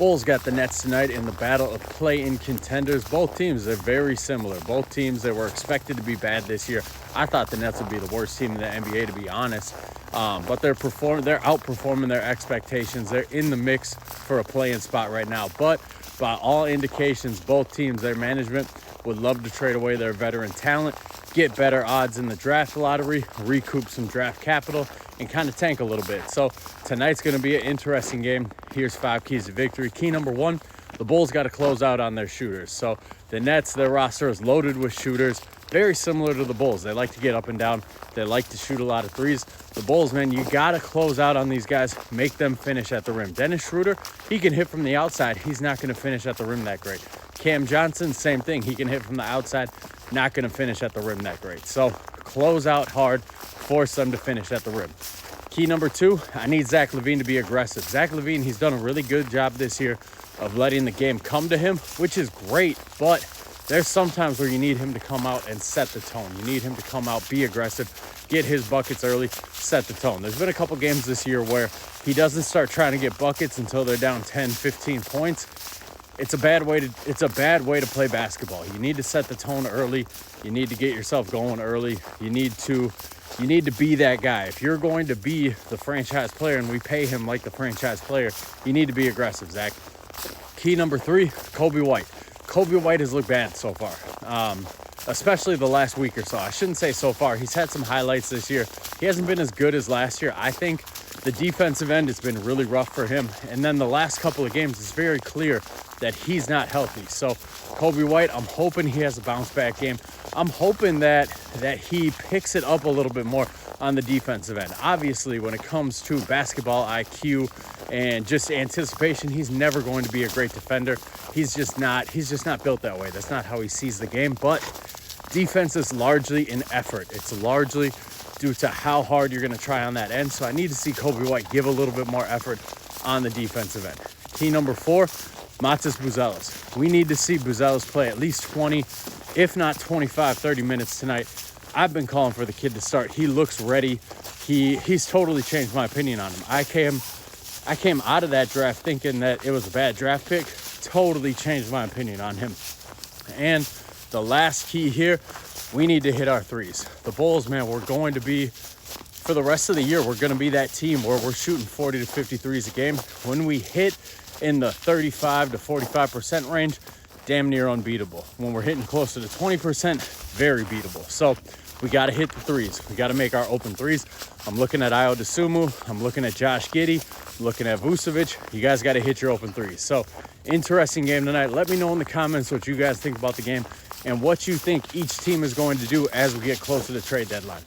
Bulls got the Nets tonight in the battle of play-in contenders. Both teams are very similar. Both teams that were expected to be bad this year. I thought the Nets would be the worst team in the NBA, to be honest. But they're outperforming their expectations. They're in the mix for a play-in spot right now. But by all indications, both teams, their management would love to trade away their veteran talent, get better odds in the draft lottery, recoup some draft capital, and kind of tank a little bit. So tonight's going to be an interesting game. Here's 5 keys to victory. Key number 1, the Bulls got to close out on their shooters. So the Nets, their roster is loaded with shooters, very similar to the Bulls. They like to get up and down. They like to shoot a lot of threes. The Bulls, man, you got to close out on these guys, make them finish at the rim. Dennis Schroeder, he can hit from the outside. He's not going to finish at the rim that great. Cam Johnson, same thing. He can hit from the outside, not going to finish at the rim that great. So close out hard, force them to finish at the rim. Key number 2, I need Zach LaVine to be aggressive. Zach LaVine, he's done a really good job this year of letting the game come to him, which is great, but there's sometimes where you need him to come out and set the tone. You need him to come out, be aggressive, get his buckets early, set the tone. There's been a couple games this year where he doesn't start trying to get buckets until they're down 10, 15 points. It's a bad way to play basketball. You need to set the tone early. You need to get yourself going early. You need to be that guy. If you're going to be the franchise player and we pay him like the franchise player, you need to be aggressive, Zach. Key number 3, Coby White. Coby White has looked bad so far, especially the last week or so. I shouldn't say so far. He's had some highlights this year. He hasn't been as good as last year. I think the defensive end has been really rough for him. And then the last couple of games, it's very clear that he's not healthy. So Coby White, I'm hoping he has a bounce back game. I'm hoping that he picks it up a little bit more on the defensive end. Obviously, when it comes to basketball IQ and just anticipation, he's never going to be a great defender. He's just not built that way. That's not how he sees the game. But defense is largely an effort. It's largely due to how hard you're going to try on that end. So I need to see Coby White give a little bit more effort on the defensive end. Key number 4, Matas Buzelis. We need to see Buzelis play at least 20, if not 25, 30 minutes tonight. I've been calling for the kid to start. He looks ready. He's totally changed my opinion on him. I came out of that draft thinking that it was a bad draft pick. Totally changed my opinion on him. And the last key here, we need to hit our threes. The Bulls, man, we're going to be, for the rest of the year, we're going to be that team where we're shooting 40 to 50 threes a game. When we hit in the 35 to 45% range, damn near unbeatable. When we're hitting closer to 20%, very beatable. So we got to hit the threes. We got to make our open threes. I'm looking at Ayo Dosunmu. I'm looking at Josh Giddey. I'm looking at Vucevic. You guys got to hit your open threes. So interesting game tonight. Let me know in the comments what you guys think about the game and what you think each team is going to do as we get closer to trade deadline.